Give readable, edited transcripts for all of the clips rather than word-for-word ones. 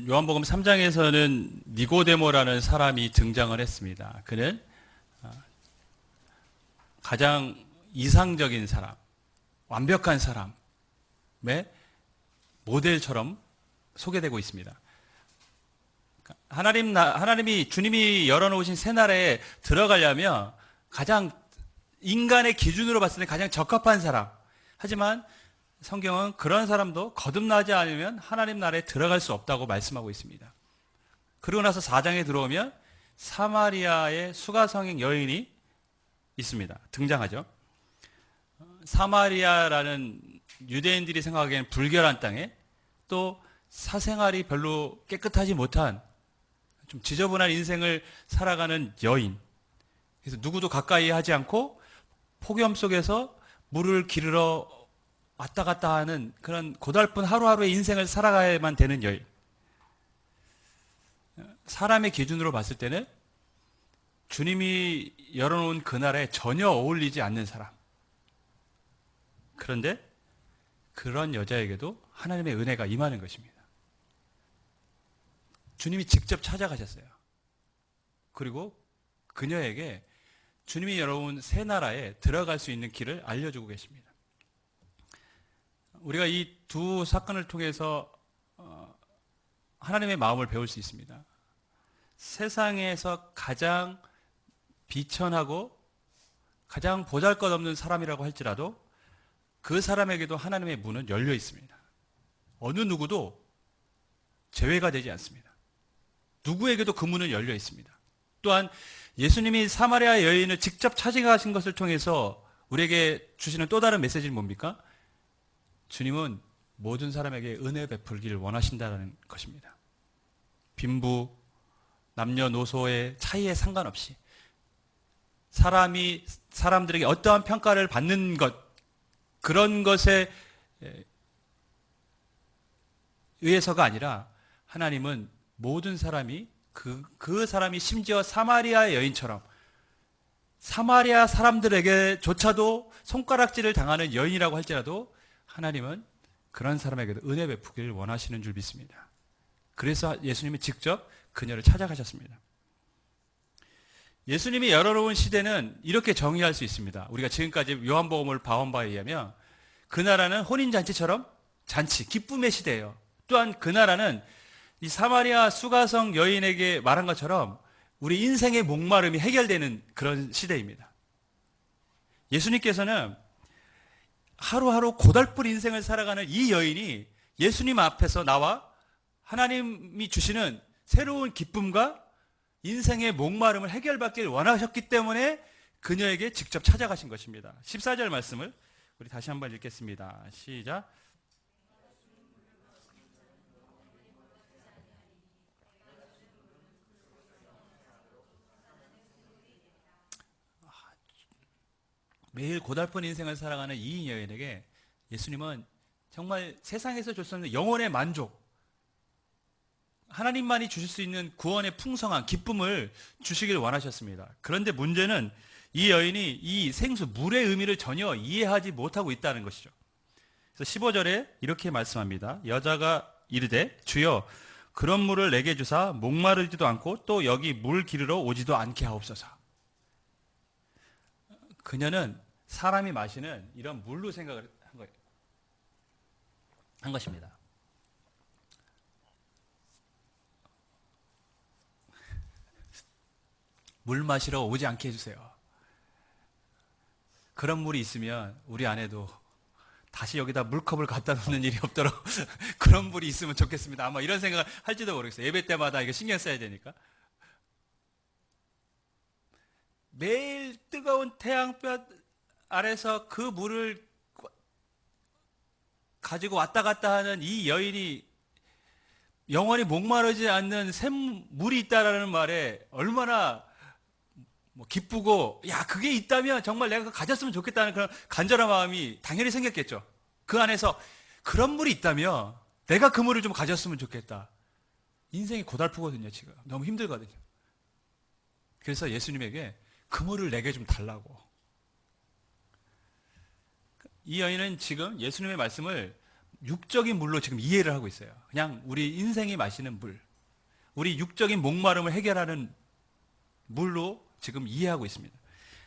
요한복음 3장에서는 니고데모라는 사람이 등장을 했습니다. 그는 가장 이상적인 사람, 완벽한 사람의 모델처럼 소개되고 있습니다. 주님이 열어놓으신 새 나라에 들어가려면 가장 인간의 기준으로 봤을 때 가장 적합한 사람. 하지만 성경은 그런 사람도 거듭나지 않으면 하나님 나라에 들어갈 수 없다고 말씀하고 있습니다. 그러고 나서 4장에 들어오면 사마리아의 수가성인 여인이 있습니다. 등장하죠. 사마리아라는 유대인들이 생각하기에는 불결한 땅에 또 사생활이 별로 깨끗하지 못한 좀 지저분한 인생을 살아가는 여인. 그래서 누구도 가까이 하지 않고 폭염 속에서 물을 기르러 왔다 갔다 하는 그런 고달픈 하루하루의 인생을 살아가야만 되는 여인. 사람의 기준으로 봤을 때는 주님이 열어놓은 그 나라에 전혀 어울리지 않는 사람. 그런데 그런 여자에게도 하나님의 은혜가 임하는 것입니다. 주님이 직접 찾아가셨어요. 그리고 그녀에게 주님이 열어온 새 나라에 들어갈 수 있는 길을 알려주고 계십니다. 우리가 이 두 사건을 통해서 하나님의 마음을 배울 수 있습니다. 세상에서 가장 비천하고 가장 보잘것없는 사람이라고 할지라도 그 사람에게도 하나님의 문은 열려 있습니다. 어느 누구도 제외가 되지 않습니다. 누구에게도 그 문은 열려 있습니다. 또한 예수님이 사마리아 여인을 직접 찾아가신 것을 통해서 우리에게 주시는 또 다른 메시지는 뭡니까? 주님은 모든 사람에게 은혜 베풀기를 원하신다는 것입니다. 빈부, 남녀노소의 차이에 상관없이 사람들에게 어떠한 평가를 받는 것, 그런 것에 의해서가 아니라 하나님은 모든 사람이 그 사람이 심지어 사마리아 여인처럼 사마리아 사람들에게조차도 손가락질을 당하는 여인이라고 할지라도 하나님은 그런 사람에게도 은혜 베푸기를 원하시는 줄 믿습니다. 그래서 예수님이 직접 그녀를 찾아가셨습니다. 예수님이 열어놓은 시대는 이렇게 정의할 수 있습니다. 우리가 지금까지 요한복음을 봐온 바에 의하면 그 나라는 혼인잔치처럼 잔치, 기쁨의 시대예요. 또한 그 나라는 이 사마리아 수가성 여인에게 말한 것처럼 우리 인생의 목마름이 해결되는 그런 시대입니다. 예수님께서는 하루하루 고달픈 인생을 살아가는 이 여인이 예수님 앞에서 나와 하나님이 주시는 새로운 기쁨과 인생의 목마름을 해결받기를 원하셨기 때문에 그녀에게 직접 찾아가신 것입니다. 14절 말씀을 우리 다시 한번 읽겠습니다. 시작. 매일 고달픈 인생을 살아가는 이 여인에게 예수님은 정말 세상에서 줄 수 없는 영혼의 만족, 하나님만이 주실 수 있는 구원의 풍성한 기쁨을 주시길 원하셨습니다. 그런데 문제는 이 여인이 이 생수, 물의 의미를 전혀 이해하지 못하고 있다는 것이죠. 그래서 15절에 이렇게 말씀합니다. 여자가 이르되 주여 그런 물을 내게 주사 목마르지도 않고 또 여기 물 기르러 오지도 않게 하옵소서. 그녀는 사람이 마시는 이런 물로 생각을 한 것입니다. 물 마시러 오지 않게 해주세요. 그런 물이 있으면 우리 안에도 다시 여기다 물컵을 갖다 놓는 일이 없도록 그런 물이 있으면 좋겠습니다. 아마 이런 생각을 할지도 모르겠어요. 예배 때마다 이거 신경 써야 되니까. 매일 뜨거운 태양볕 아래서 그 물을 가지고 왔다 갔다 하는 이 여인이 영원히 목마르지 않는 샘물이 있다라는 말에 얼마나 기쁘고, 야, 그게 있다면 정말 내가 가졌으면 좋겠다는 그런 간절한 마음이 당연히 생겼겠죠. 그 안에서 그런 물이 있다면 내가 그 물을 좀 가졌으면 좋겠다. 인생이 고달프거든요, 지금. 너무 힘들거든요. 그래서 예수님에게 그 물을 내게 좀 달라고. 이 여인은 지금 예수님의 말씀을 육적인 물로 지금 이해를 하고 있어요. 그냥 우리 인생이 마시는 물, 우리 육적인 목마름을 해결하는 물로 지금 이해하고 있습니다.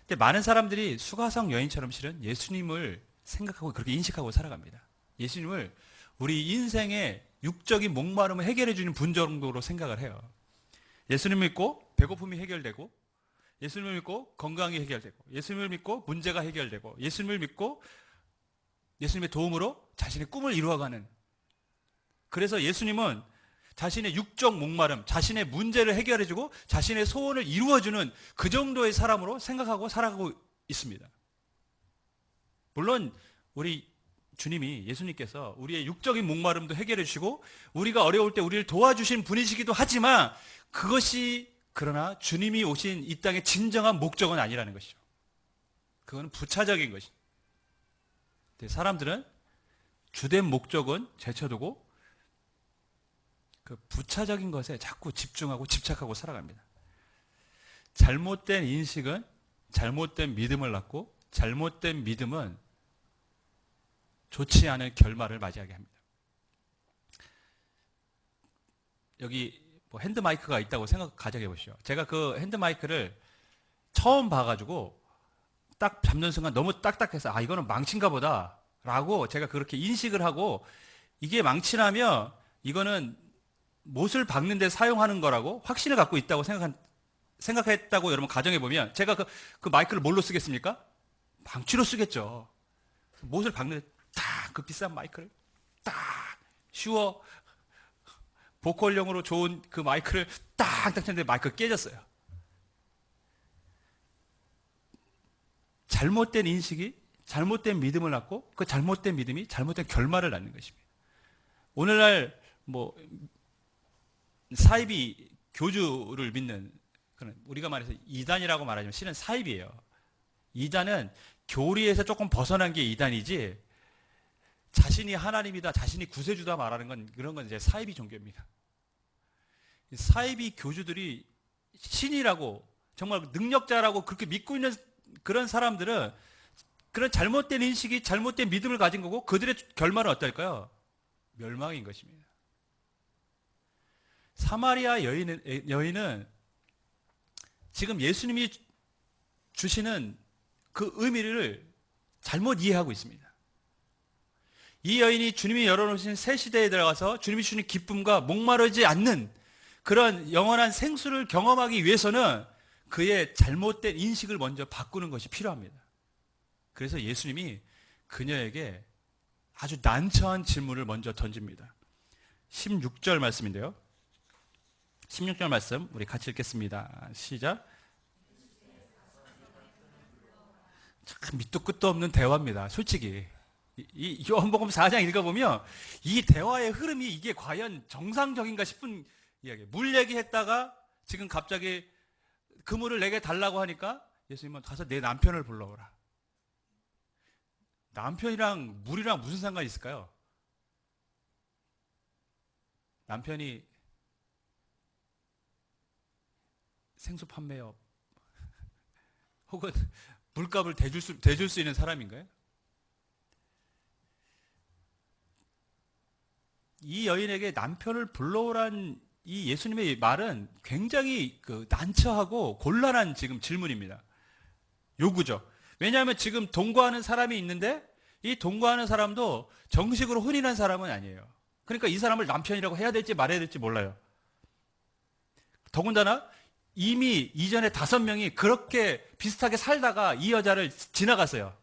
근데 많은 사람들이 수가성 여인처럼 실은 예수님을 생각하고 그렇게 인식하고 살아갑니다. 예수님을 우리 인생의 육적인 목마름을 해결해 주는 분 정도로 생각을 해요. 예수님을 믿고 배고픔이 해결되고, 예수님을 믿고 건강이 해결되고, 예수님을 믿고 문제가 해결되고, 예수님을 믿고 예수님의 도움으로 자신의 꿈을 이루어가는, 그래서 예수님은 자신의 육적 목마름, 자신의 문제를 해결해주고 자신의 소원을 이루어주는 그 정도의 사람으로 생각하고 살아가고 있습니다. 물론 우리 주님이, 예수님께서 우리의 육적인 목마름도 해결해 주시고 우리가 어려울 때 우리를 도와주신 분이시기도 하지만, 그것이 그러나 주님이 오신 이 땅의 진정한 목적은 아니라는 것이죠. 그건 부차적인 것입니다. 사람들은 주된 목적은 제쳐두고 그 부차적인 것에 자꾸 집중하고 집착하고 살아갑니다. 잘못된 인식은 잘못된 믿음을 낳고, 잘못된 믿음은 좋지 않은 결말을 맞이하게 합니다. 여기 뭐 핸드마이크가 있다고 가정해 보시죠. 제가 그 핸드마이크를 처음 봐가지고 딱 잡는 순간 너무 딱딱해서, 아, 이거는 망친가 보다 라고 제가 그렇게 인식을 하고, 이게 망치라면 이거는 못을 박는 데 사용하는 거라고 확신을 갖고 있다고 생각했다고 여러분 가정해 보면, 제가 그 마이크를 뭘로 쓰겠습니까? 망치로 쓰겠죠. 못을 박는 데 딱 그 비싼 마이크를 딱 쉬워 보컬용으로 좋은 그 마이크를 딱 쳤는데 마이크가 깨졌어요. 잘못된 인식이 잘못된 믿음을 낳고, 그 잘못된 믿음이 잘못된 결말을 낳는 것입니다. 오늘날 뭐 사이비 교주를 믿는, 그런 우리가 말해서 이단이라고 말하지만 실은 사이비예요. 이단은 교리에서 조금 벗어난 게 이단이지, 자신이 하나님이다, 자신이 구세주다 말하는 건, 그런 건 이제 사이비 종교입니다. 사이비 교주들이 신이라고, 정말 능력자라고 그렇게 믿고 있는 그런 사람들은 그런 잘못된 인식이 잘못된 믿음을 가진 거고, 그들의 결말은 어떨까요? 멸망인 것입니다. 사마리아 여인은 지금 예수님이 주시는 그 의미를 잘못 이해하고 있습니다. 이 여인이 주님이 열어놓으신 새 시대에 들어가서 주님이 주신 기쁨과 목마르지 않는 그런 영원한 생수를 경험하기 위해서는 그의 잘못된 인식을 먼저 바꾸는 것이 필요합니다. 그래서 예수님이 그녀에게 아주 난처한 질문을 먼저 던집니다. 16절 말씀인데요. 16절 말씀 우리 같이 읽겠습니다. 시작. 참 밑도 끝도 없는 대화입니다. 솔직히 이 요한복음 4장 읽어보면 이 대화의 흐름이 이게 과연 정상적인가 싶은 이야기. 물 얘기했다가 지금 갑자기 그물을 내게 달라고 하니까 예수님은 가서 내 남편을 불러오라. 남편이랑 물이랑 무슨 상관이 있을까요? 남편이 생수 판매업 혹은 물값을 대줄 수 있는 사람인가요? 이 여인에게 남편을 불러오란 이 예수님의 말은 굉장히 난처하고 곤란한 지금 질문입니다. 요구죠. 왜냐하면 지금 동거하는 사람이 있는데 이 동거하는 사람도 정식으로 혼인한 사람은 아니에요. 그러니까 이 사람을 남편이라고 해야 될지 말아야 될지 몰라요. 더군다나 이미 이전에 5명이 그렇게 비슷하게 살다가 이 여자를 지나갔어요.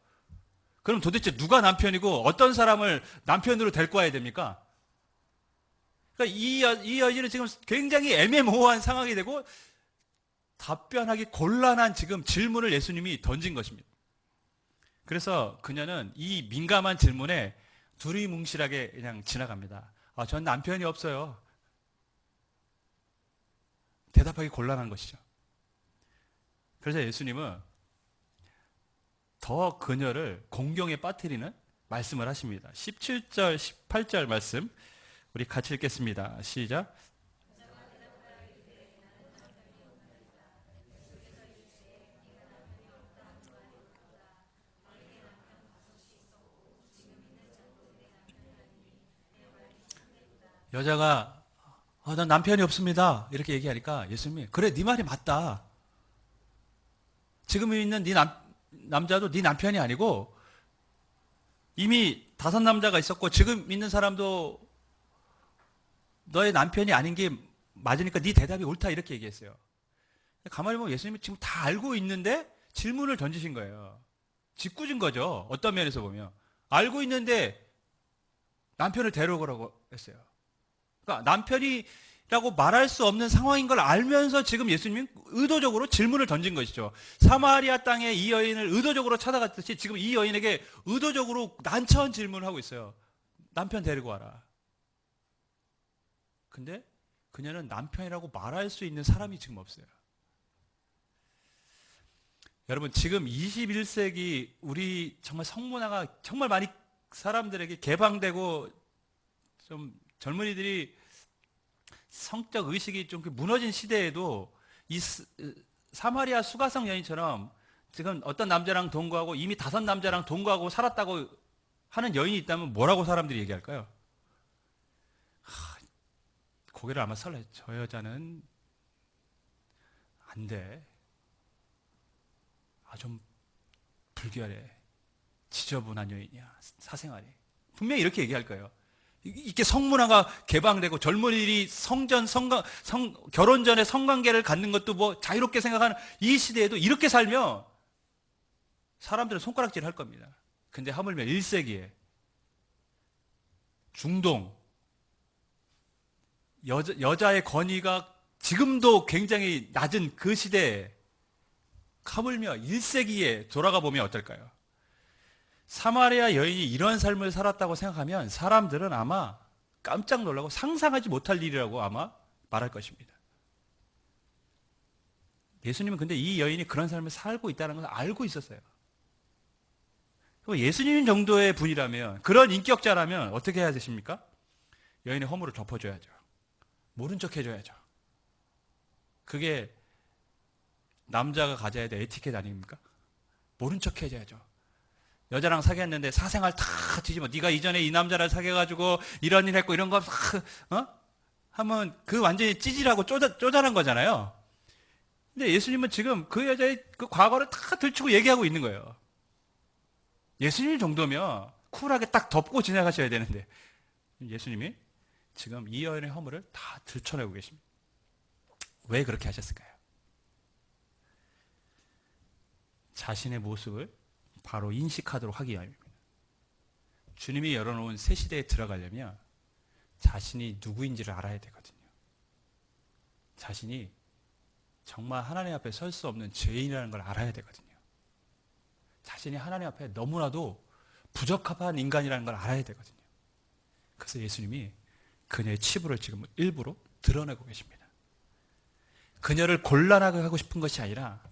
그럼 도대체 누가 남편이고 어떤 사람을 남편으로 데리고 와야 됩니까? 그러니까 이 여인은 지금 굉장히 애매모호한 상황이 되고 답변하기 곤란한 지금 질문을 예수님이 던진 것입니다. 그래서 그녀는 이 민감한 질문에 두리뭉실하게 그냥 지나갑니다. 아, 전 남편이 없어요. 대답하기 곤란한 것이죠. 그래서 예수님은 더 그녀를 공경에 빠뜨리는 말씀을 하십니다. 17절, 18절 말씀 우리 같이 읽겠습니다. 시작. 여자가 난 남편이 없습니다. 이렇게 얘기하니까 예수님이 그래 네 말이 맞다. 지금 있는 네 남자도 네 남편이 아니고 이미 5 남자가 있었고 지금 있는 사람도 너의 남편이 아닌 게 맞으니까 네 대답이 옳다 이렇게 얘기했어요. 가만히 보면 예수님이 지금 다 알고 있는데 질문을 던지신 거예요. 짓궂은 거죠. 어떤 면에서 보면. 알고 있는데 남편을 데려오라고 했어요. 그러니까 남편이라고 말할 수 없는 상황인 걸 알면서 지금 예수님이 의도적으로 질문을 던진 것이죠. 사마리아 땅에 이 여인을 의도적으로 찾아갔듯이 지금 이 여인에게 의도적으로 난처한 질문을 하고 있어요. 남편 데리고 와라. 근데 그녀는 남편이라고 말할 수 있는 사람이 지금 없어요. 여러분 지금 21세기 우리 정말 성문화가 정말 많이 사람들에게 개방되고 좀 젊은이들이 성적 의식이 좀 무너진 시대에도 이 사마리아 수가성 여인처럼 지금 어떤 남자랑 동거하고 이미 5 남자랑 동거하고 살았다고 하는 여인이 있다면 뭐라고 사람들이 얘기할까요? 고개를 아마 설레. 저 여자는 안 돼. 좀 불결해. 지저분한 여인이야. 사생활이. 분명히 이렇게 얘기할 거예요. 이렇게 성문화가 개방되고 젊은이들이 결혼 전에 성관계를 갖는 것도 뭐 자유롭게 생각하는 이 시대에도 이렇게 살면 사람들은 손가락질 할 겁니다. 근데 하물며 1세기에 중동 여자의 권위가 지금도 굉장히 낮은 그 시대에 하물며 1세기에 돌아가 보면 어떨까요? 사마리아 여인이 이런 삶을 살았다고 생각하면 사람들은 아마 깜짝 놀라고 상상하지 못할 일이라고 아마 말할 것입니다. 예수님은 근데 이 여인이 그런 삶을 살고 있다는 것을 알고 있었어요. 예수님 정도의 분이라면, 그런 인격자라면 어떻게 해야 되십니까? 여인의 허물을 덮어줘야죠. 모른 척 해줘야죠. 그게 남자가 가져야 될 에티켓 아닙니까? 모른 척 해줘야죠. 여자랑 사귀었는데 사생활 다 뒤집어. 네가 이전에 이 남자를 사귀어가지고 이런 일 했고 이런 거 하면 그 완전히 찌질하고 쪼잔한 거잖아요. 근데 예수님은 지금 그 여자의 그 과거를 다 들추고 얘기하고 있는 거예요. 예수님 정도면 쿨하게 딱 덮고 지나가셔야 되는데 예수님이 지금 이 여인의 허물을 다 들춰내고 계십니다. 왜 그렇게 하셨을까요? 자신의 모습을 바로 인식하도록 하기 위함입니다. 주님이 열어놓은 새 시대에 들어가려면 자신이 누구인지를 알아야 되거든요. 자신이 정말 하나님 앞에 설 수 없는 죄인이라는 걸 알아야 되거든요. 자신이 하나님 앞에 너무나도 부적합한 인간이라는 걸 알아야 되거든요. 그래서 예수님이 그녀의 치부를 지금 일부러 드러내고 계십니다. 그녀를 곤란하게 하고 싶은 것이 아니라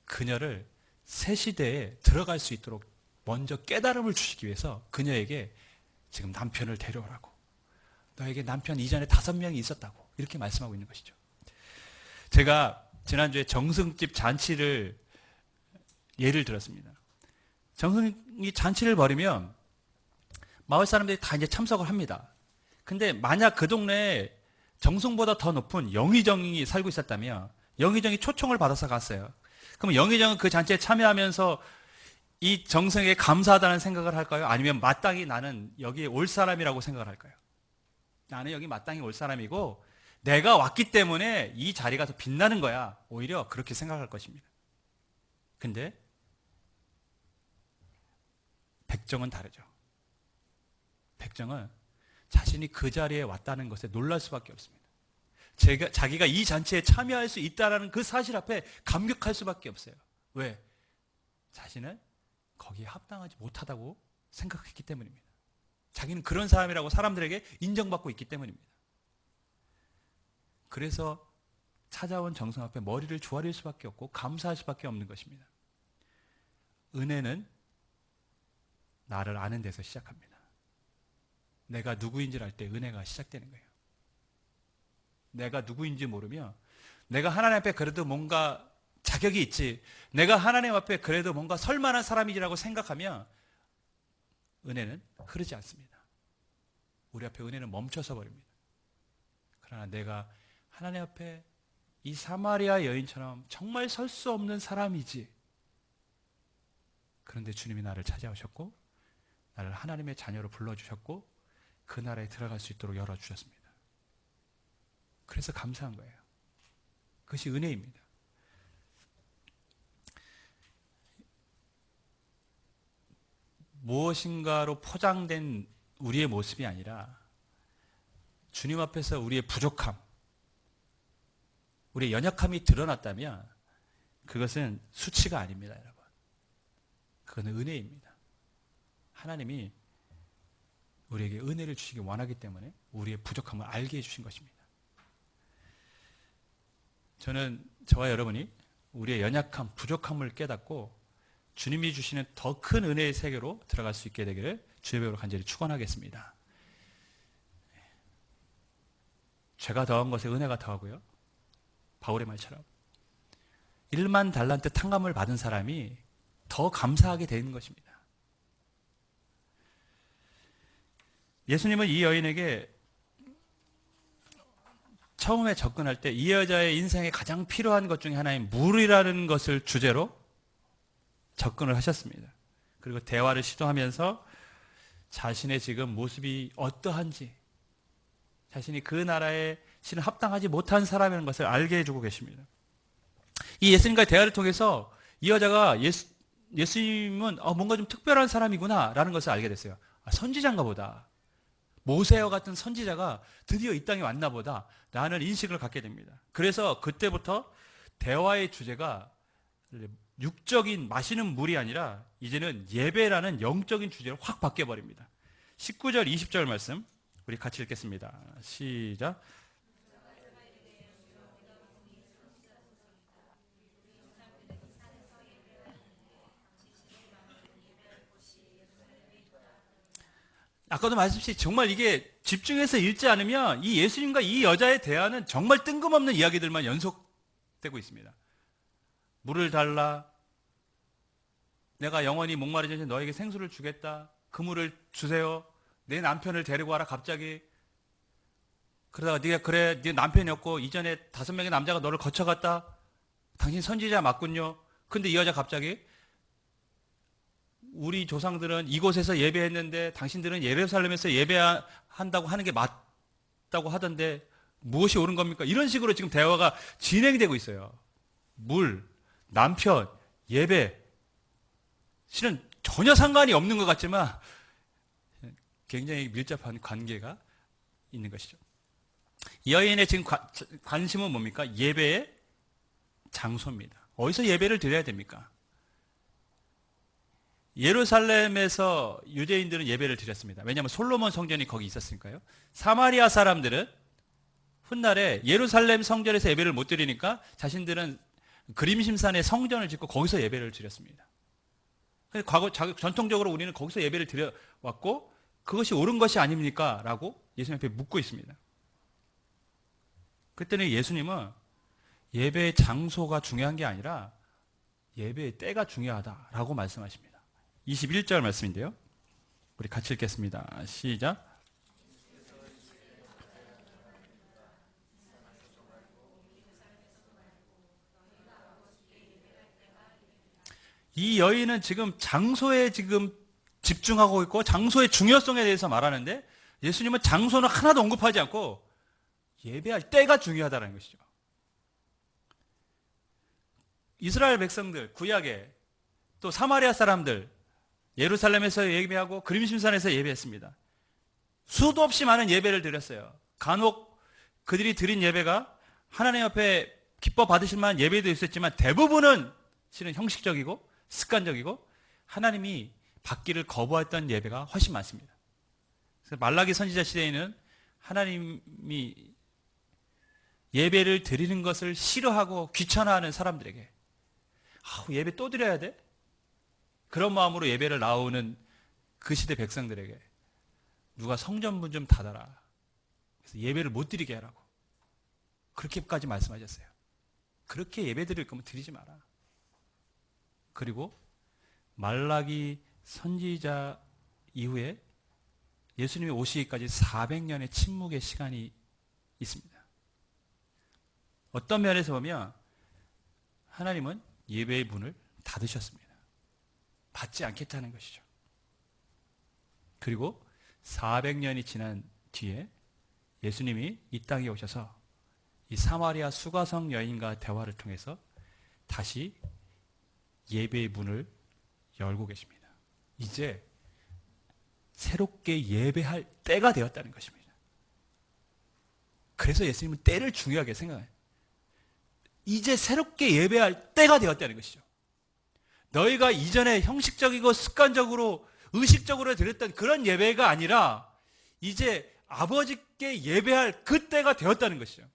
그녀를 새 시대에 들어갈 수 있도록 먼저 깨달음을 주시기 위해서 그녀에게 지금 남편을 데려오라고. 너에게 남편 이전에 5명이 있었다고. 이렇게 말씀하고 있는 것이죠. 제가 지난주에 정승집 잔치를 예를 들었습니다. 정승이 잔치를 벌이면 마을 사람들이 다 이제 참석을 합니다. 근데 만약 그 동네에 정승보다 더 높은 영의정이 살고 있었다면 영의정이 초청을 받아서 갔어요. 그럼 영의정은 그 잔치에 참여하면서 이 정승에게 감사하다는 생각을 할까요? 아니면 마땅히 나는 여기에 올 사람이라고 생각을 할까요? 나는 여기 마땅히 올 사람이고 내가 왔기 때문에 이 자리가 더 빛나는 거야. 오히려 그렇게 생각할 것입니다. 근데 백정은 다르죠. 백정은 자신이 그 자리에 왔다는 것에 놀랄 수밖에 없습니다. 자기가 이 잔치에 참여할 수 있다는 그 사실 앞에 감격할 수밖에 없어요. 왜? 자신은 거기에 합당하지 못하다고 생각했기 때문입니다. 자기는 그런 사람이라고 사람들에게 인정받고 있기 때문입니다. 그래서 찾아온 정성 앞에 머리를 조아릴 수밖에 없고 감사할 수밖에 없는 것입니다. 은혜는 나를 아는 데서 시작합니다. 내가 누구인지를 알 때 은혜가 시작되는 거예요. 내가 누구인지 모르면 내가 하나님 앞에 그래도 뭔가 자격이 있지, 내가 하나님 앞에 그래도 뭔가 설만한 사람이라고 생각하면 은혜는 흐르지 않습니다. 우리 앞에 은혜는 멈춰서 버립니다. 그러나 내가 하나님 앞에 이 사마리아 여인처럼 정말 설 수 없는 사람이지. 그런데 주님이 나를 찾아오셨고 나를 하나님의 자녀로 불러주셨고 그 나라에 들어갈 수 있도록 열어주셨습니다. 그래서 감사한 거예요. 그것이 은혜입니다. 무엇인가로 포장된 우리의 모습이 아니라 주님 앞에서 우리의 부족함, 우리의 연약함이 드러났다면 그것은 수치가 아닙니다, 여러분. 그것은 은혜입니다. 하나님이 우리에게 은혜를 주시기 원하기 때문에 우리의 부족함을 알게 해주신 것입니다. 저는 저와 여러분이 우리의 연약함, 부족함을 깨닫고 주님이 주시는 더 큰 은혜의 세계로 들어갈 수 있게 되기를 주의 배우로 간절히 축원하겠습니다. 죄가 더한 것에 은혜가 더하고요. 바울의 말처럼 1만 달란트 탕감을 받은 사람이 더 감사하게 되는 것입니다. 예수님은 이 여인에게 처음에 접근할 때 이 여자의 인생에 가장 필요한 것 중에 하나인 물이라는 것을 주제로 접근을 하셨습니다. 그리고 대화를 시도하면서 자신의 지금 모습이 어떠한지, 자신이 그 나라에 실은 합당하지 못한 사람이라는 것을 알게 해주고 계십니다. 이 예수님과의 대화를 통해서 이 여자가 예수님은 뭔가 좀 특별한 사람이구나 라는 것을 알게 됐어요. 선지자인가 보다. 모세와 같은 선지자가 드디어 이 땅에 왔나 보다 라는 인식을 갖게 됩니다. 그래서 그때부터 대화의 주제가 육적인 마시는 물이 아니라 이제는 예배라는 영적인 주제로 확 바뀌어버립니다. 19절 20절 말씀 우리 같이 읽겠습니다. 시작. 아까도 말씀드렸듯이 정말 이게 집중해서 읽지 않으면 이 예수님과 이 여자의 대화는 정말 뜬금없는 이야기들만 연속되고 있습니다. 물을 달라. 내가 영원히 목마르지 않게 너에게 생수를 주겠다. 그 물을 주세요. 내 남편을 데리고 와라 갑자기. 그러다가 네가 그래 네 남편이 없고 이전에 5명의 남자가 너를 거쳐갔다. 당신 선지자 맞군요. 근데 이 여자 갑자기 우리 조상들은 이곳에서 예배했는데 당신들은 예루살렘에서 예배한다고 하는 게 맞다고 하던데 무엇이 옳은 겁니까? 이런 식으로 지금 대화가 진행되고 있어요. 물, 남편, 예배. 실은 전혀 상관이 없는 것 같지만 굉장히 밀접한 관계가 있는 것이죠. 이 여인의 지금 관심은 뭡니까? 예배의 장소입니다. 어디서 예배를 드려야 됩니까? 예루살렘에서 유대인들은 예배를 드렸습니다. 왜냐하면 솔로몬 성전이 거기 있었으니까요. 사마리아 사람들은 훗날에 예루살렘 성전에서 예배를 못 드리니까 자신들은 그림심산에 성전을 짓고 거기서 예배를 드렸습니다. 전통적으로 우리는 거기서 예배를 드려왔고 그것이 옳은 것이 아닙니까? 라고 예수님 앞에 묻고 있습니다. 그때는 예수님은 예배의 장소가 중요한 게 아니라 예배의 때가 중요하다라고 말씀하십니다. 21절 말씀인데요. 우리 같이 읽겠습니다. 시작. 이 여인은 지금 장소에 지금 집중하고 있고 장소의 중요성에 대해서 말하는데 예수님은 장소는 하나도 언급하지 않고 예배할 때가 중요하다는 것이죠. 이스라엘 백성들, 구약에 또 사마리아 사람들 예루살렘에서 예배하고 그림심산에서 예배했습니다. 수도 없이 많은 예배를 드렸어요. 간혹 그들이 드린 예배가 하나님 앞에 기뻐 받으실 만한 예배도 있었지만 대부분은 실은 형식적이고 습관적이고 하나님이 받기를 거부했던 예배가 훨씬 많습니다. 그래서 말라기 선지자 시대에는 하나님이 예배를 드리는 것을 싫어하고 귀찮아하는 사람들에게 예배 또 드려야 돼? 그런 마음으로 예배를 나오는 그 시대 백성들에게 누가 성전문 좀 닫아라. 그래서 예배를 못 드리게 하라고. 그렇게까지 말씀하셨어요. 그렇게 예배 드릴 거면 드리지 마라. 그리고 말라기 선지자 이후에 예수님이 오시기까지 400년의 침묵의 시간이 있습니다. 어떤 면에서 보면 하나님은 예배의 문을 닫으셨습니다. 받지 않겠다는 것이죠. 그리고 400년이 지난 뒤에 예수님이 이 땅에 오셔서 이 사마리아 수가성 여인과 대화를 통해서 다시 예배의 문을 열고 계십니다. 이제 새롭게 예배할 때가 되었다는 것입니다. 그래서 예수님은 때를 중요하게 생각해요. 이제 새롭게 예배할 때가 되었다는 것이죠. 너희가 이전에 형식적이고 습관적으로 의식적으로 드렸던 그런 예배가 아니라 이제 아버지께 예배할 그 때가 되었다는 것이죠.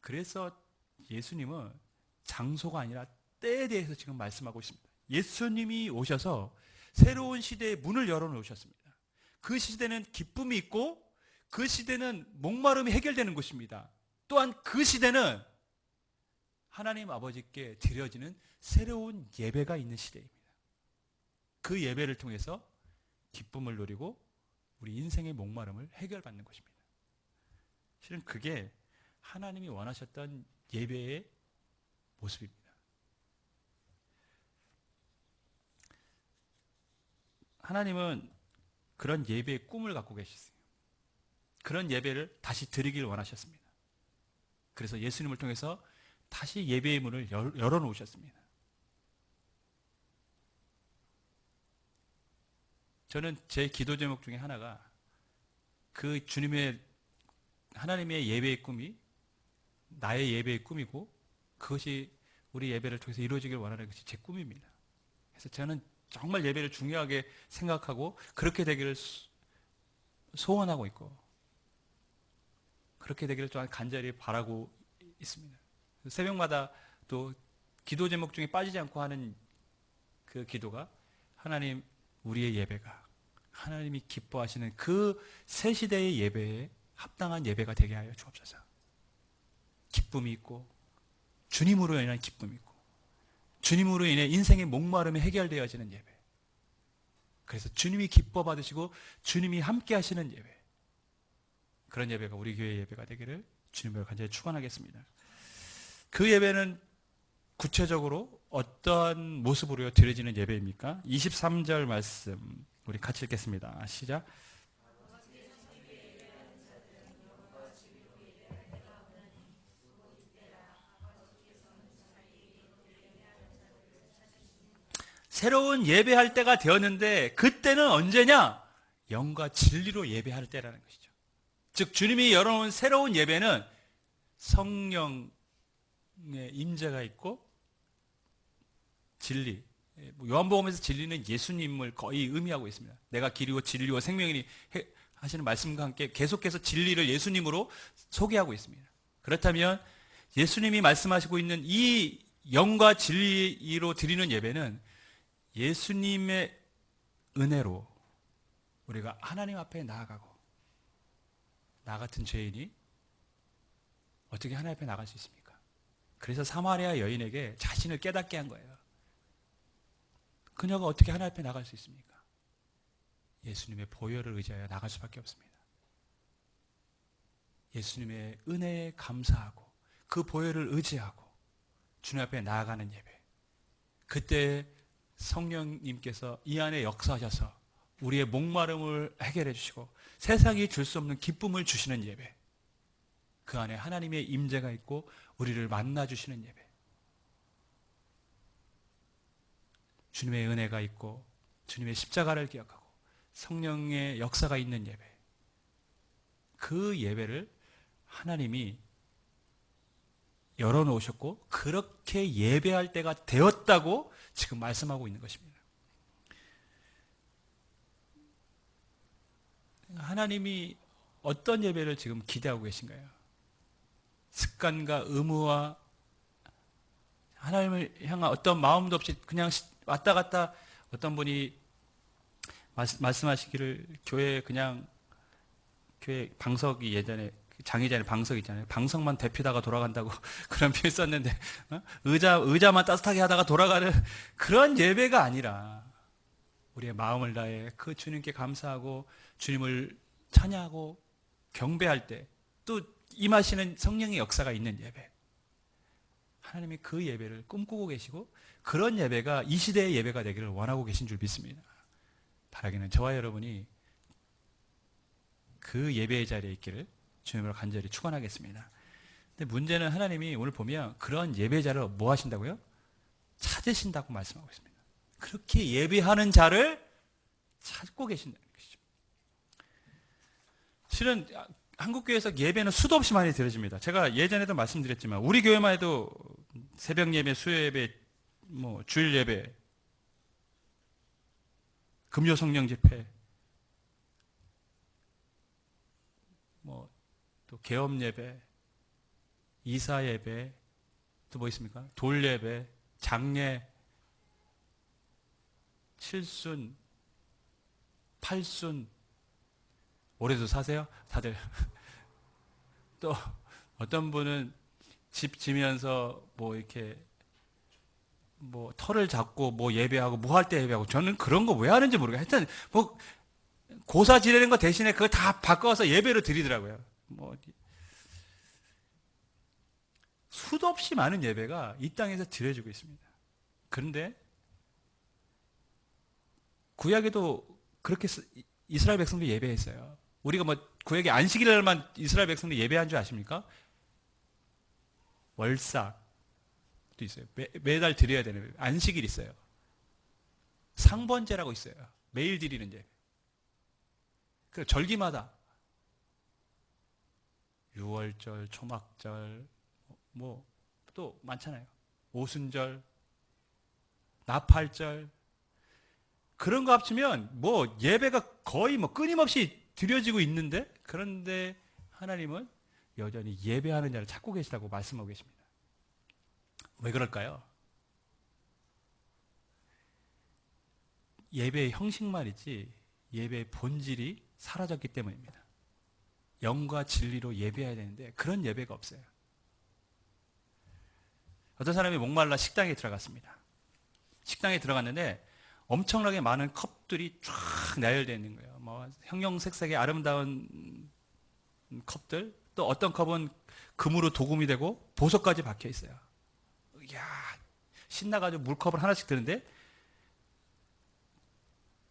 그래서 예수님은 장소가 아니라 때에 대해서 지금 말씀하고 있습니다. 예수님이 오셔서 새로운 시대의 문을 열어놓으셨습니다. 그 시대는 기쁨이 있고 그 시대는 목마름이 해결되는 것입니다. 또한 그 시대는 하나님 아버지께 드려지는 새로운 예배가 있는 시대입니다. 그 예배를 통해서 기쁨을 누리고 우리 인생의 목마름을 해결받는 것입니다. 실은 그게 하나님이 원하셨던 예배의 모습입니다. 하나님은 그런 예배의 꿈을 갖고 계셨어요. 그런 예배를 다시 드리길 원하셨습니다. 그래서 예수님을 통해서 다시 예배의 문을 열어놓으셨습니다. 저는 제 기도 제목 중에 하나가 그 하나님의 예배의 꿈이 나의 예배의 꿈이고 그것이 우리 예배를 통해서 이루어지길 원하는 것이 제 꿈입니다. 그래서 저는 정말 예배를 중요하게 생각하고 그렇게 되기를 소원하고 있고 그렇게 되기를 또한 간절히 바라고 있습니다. 새벽마다 또 기도 제목 중에 빠지지 않고 하는 그 기도가 하나님 우리의 예배가 하나님이 기뻐하시는 그 새 시대의 예배에 합당한 예배가 되게 하여 주옵소서. 기쁨이 있고 주님으로 인한 기쁨이 있고 주님으로 인해 인생의 목마름이 해결되어지는 예배. 그래서 주님이 기뻐 받으시고 주님이 함께 하시는 예배. 그런 예배가 우리 교회의 예배가 되기를 주님으로 간절히 축원하겠습니다. 그 예배는 구체적으로 어떤 모습으로 드려지는 예배입니까? 23절 말씀 우리 같이 읽겠습니다. 시작. 새로운 예배할 때가 되었는데 그때는 언제냐? 영과 진리로 예배할 때라는 것이죠. 즉 주님이 열어놓은 새로운 예배는 성령의 임재가 있고 진리, 요한복음에서 진리는 예수님을 거의 의미하고 있습니다. 내가 길이고 진리고 생명이니 하시는 말씀과 함께 계속해서 진리를 예수님으로 소개하고 있습니다. 그렇다면 예수님이 말씀하시고 있는 이 영과 진리로 드리는 예배는 예수님의 은혜로 우리가 하나님 앞에 나아가고 나 같은 죄인이 어떻게 하나님 앞에 나갈 수 있습니까? 그래서 사마리아 여인에게 자신을 깨닫게 한 거예요. 그녀가 어떻게 하나님 앞에 나갈 수 있습니까? 예수님의 보혈을 의지하여 나갈 수밖에 없습니다. 예수님의 은혜에 감사하고 그 보혈을 의지하고 주님 앞에 나아가는 예배. 그때 성령님께서 이 안에 역사하셔서 우리의 목마름을 해결해 주시고 세상이 줄 수 없는 기쁨을 주시는 예배. 그 안에 하나님의 임재가 있고 우리를 만나 주시는 예배. 주님의 은혜가 있고 주님의 십자가를 기억하고 성령의 역사가 있는 예배. 그 예배를 하나님이 열어놓으셨고 그렇게 예배할 때가 되었다고 지금 말씀하고 있는 것입니다. 하나님이 어떤 예배를 지금 기대하고 계신가요? 습관과 의무와 하나님을 향한 어떤 마음도 없이 그냥 왔다 갔다 어떤 분이 말씀하시기를 교회 방석이 예전에 장의자의 방석 있잖아요. 방석만 데피다가 돌아간다고 그런 표현 썼는데 의자만 따뜻하게 하다가 돌아가는 그런 예배가 아니라 우리의 마음을 다해 그 주님께 감사하고 주님을 찬양하고 경배할 때 또 임하시는 성령의 역사가 있는 예배. 하나님이 그 예배를 꿈꾸고 계시고 그런 예배가 이 시대의 예배가 되기를 원하고 계신 줄 믿습니다. 바라기는 저와 여러분이 그 예배의 자리에 있기를 주님으로 간절히 축원하겠습니다. 근데 문제는 하나님이 오늘 보면 그런 예배자를 뭐 하신다고요? 찾으신다고 말씀하고 있습니다. 그렇게 예배하는 자를 찾고 계신다는 것이죠. 실은 한국교회에서 예배는 수도 없이 많이 드려집니다. 제가 예전에도 말씀드렸지만 우리 교회만 해도 새벽 예배, 수요 예배, 주일 예배, 금요 성령 집회, 또 개업 예배, 이사 예배, 또 뭐 있습니까? 돌 예배, 장례, 칠순, 팔순. 올해도 사세요? 다들. 또 어떤 분은 집 지면서 이렇게 터를 잡고 예배하고 할 때 예배하고, 저는 그런 거 왜 하는지 모르겠어요. 하여튼 고사 지내는 거 대신에 그거 다 바꿔서 예배로 드리더라고요. 수도 없이 많은 예배가 이 땅에서 드려지고 있습니다. 그런데 구약에도 그렇게 이스라엘 백성도 예배했어요. 우리가 구약의 안식일날만 이스라엘 백성도 예배한 줄 아십니까? 월삭도 있어요. 매달 드려야 되는 안식일 있어요. 상번제라고 있어요. 매일 드리는 예배. 그 절기마다 유월절, 초막절, 또 많잖아요. 오순절, 나팔절. 그런 거 합치면 예배가 거의 끊임없이 드려지고 있는데, 그런데 하나님은 여전히 예배하는 자를 찾고 계시다고 말씀하고 계십니다. 왜 그럴까요? 예배의 형식만이지 예배의 본질이 사라졌기 때문입니다. 영과 진리로 예배해야 되는데 그런 예배가 없어요. 어떤 사람이 목말라 식당에 들어갔습니다. 식당에 들어갔는데 엄청나게 많은 컵들이 쫙 나열되어 있는 거예요. 형형색색의 아름다운 컵들, 또 어떤 컵은 금으로 도금이 되고 보석까지 박혀 있어요. 이야, 신나가지고 물컵을 하나씩 드는데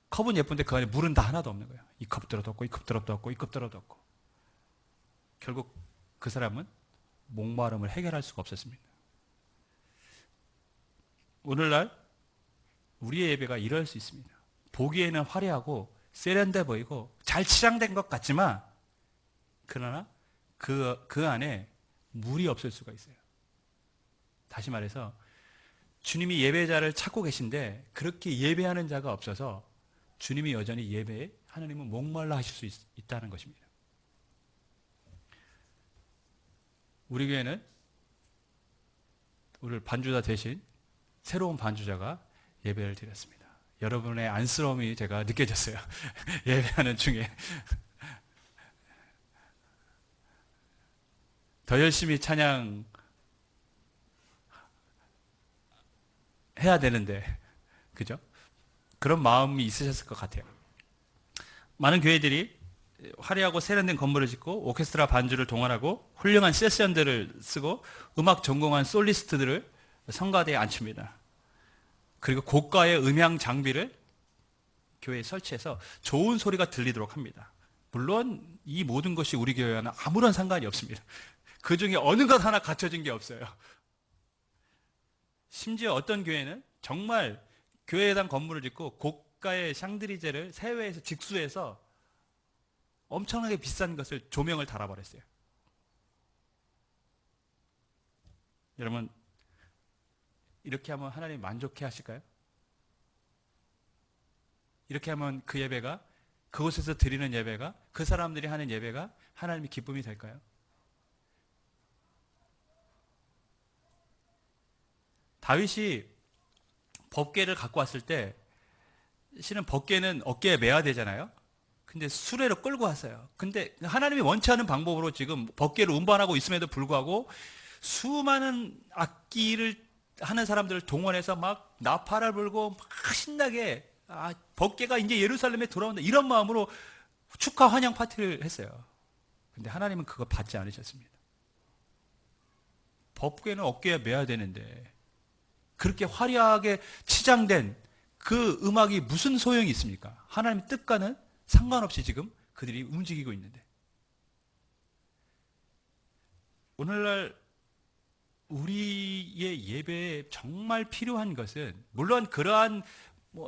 컵은 예쁜데 그 안에 물은 다 하나도 없는 거예요. 이 컵 들어도 없고, 이 컵 들어도 없고, 이 컵 들어도 없고. 결국 그 사람은 목마름을 해결할 수가 없었습니다. 오늘날 우리의 예배가 이럴 수 있습니다. 보기에는 화려하고 세련돼 보이고 잘 치장된 것 같지만, 그러나 그 안에 물이 없을 수가 있어요. 다시 말해서 주님이 예배자를 찾고 계신데 그렇게 예배하는 자가 없어서 주님이 여전히 예배에 하나님은 목말라 하실 수 있다는 것입니다. 우리 교회는 오늘 반주자 대신 새로운 반주자가 예배를 드렸습니다. 여러분의 안쓰러움이 제가 느껴졌어요. 예배하는 중에. 더 열심히 찬양 해야 되는데, 그죠? 그런 마음이 있으셨을 것 같아요. 많은 교회들이 화려하고 세련된 건물을 짓고 오케스트라 반주를 동원하고 훌륭한 세션들을 쓰고 음악 전공한 솔리스트들을 성가대에 앉힙니다. 그리고 고가의 음향 장비를 교회에 설치해서 좋은 소리가 들리도록 합니다. 물론 이 모든 것이 우리 교회와는 아무런 상관이 없습니다. 그 중에 어느 것 하나 갖춰진 게 없어요. 심지어 어떤 교회는 정말 교회에 대한 건물을 짓고 고가의 샹드리제를 세외에서 직수해서 엄청나게 비싼 것을 조명을 달아버렸어요. 여러분, 이렇게 하면 하나님 만족해 하실까요? 이렇게 하면 그 예배가, 그곳에서 드리는 예배가, 그 사람들이 하는 예배가 하나님의 기쁨이 될까요? 다윗이 법궤를 갖고 왔을 때 실은 법궤는 어깨에 매야 되잖아요. 근데 수레로 끌고 왔어요. 근데 하나님이 원치 않은 방법으로 지금 법궤를 운반하고 있음에도 불구하고 수많은 악기를 하는 사람들을 동원해서 막 나팔을 불고 막 신나게 법궤가 이제 예루살렘에 돌아온다 이런 마음으로 축하 환영 파티를 했어요. 근데 하나님은 그거 받지 않으셨습니다. 법궤는 어깨에 매야 되는데 그렇게 화려하게 치장된 그 음악이 무슨 소용이 있습니까? 하나님의 뜻과는 상관없이 지금 그들이 움직이고 있는데, 오늘날 우리의 예배에 정말 필요한 것은, 물론 그러한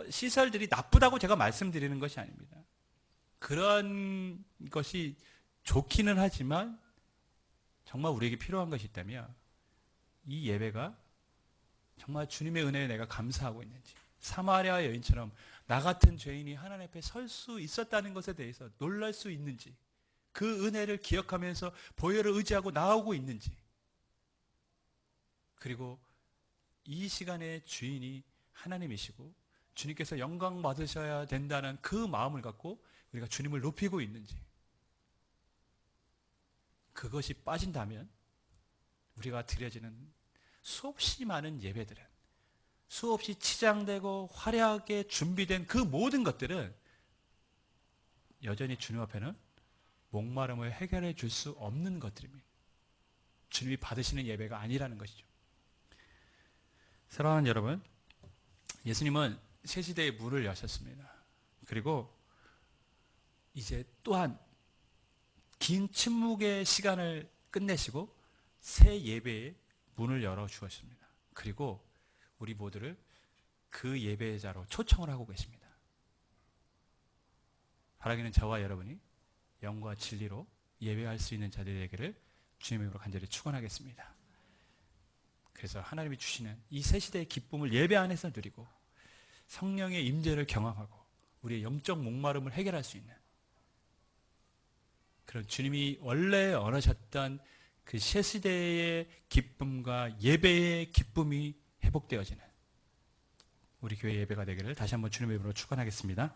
시설들이 나쁘다고 제가 말씀드리는 것이 아닙니다. 그런 것이 좋기는 하지만 정말 우리에게 필요한 것이 있다면 이 예배가 정말 주님의 은혜에 내가 감사하고 있는지, 사마리아 여인처럼 나 같은 죄인이 하나님 앞에 설 수 있었다는 것에 대해서 놀랄 수 있는지, 그 은혜를 기억하면서 보혈을 의지하고 나오고 있는지, 그리고 이 시간의 주인이 하나님이시고 주님께서 영광 받으셔야 된다는 그 마음을 갖고 우리가 주님을 높이고 있는지, 그것이 빠진다면 우리가 드려지는 수없이 많은 예배들은, 수없이 치장되고 화려하게 준비된 그 모든 것들은 여전히 주님 앞에는 목마름을 해결해 줄 수 없는 것들입니다. 주님이 받으시는 예배가 아니라는 것이죠. 사랑하는 여러분, 예수님은 새 시대의 문을 여셨습니다. 그리고 이제 또한 긴 침묵의 시간을 끝내시고 새 예배의 문을 열어 주었습니다. 그리고 우리 모두를 그 예배자로 초청을 하고 계십니다. 바라기는 저와 여러분이 영과 진리로 예배할 수 있는 자들이 되기를 주님의 이름으로 간절히 축원하겠습니다. 그래서 하나님이 주시는 이 새 시대의 기쁨을 예배 안에서 누리고 성령의 임재를 경험하고 우리의 영적 목마름을 해결할 수 있는 그런 주님이 원래 원하셨던 그 새 시대의 기쁨과 예배의 기쁨이 회복되어지는 우리 교회 예배가 되기를 다시 한번 주님의 이름으로 축원하겠습니다.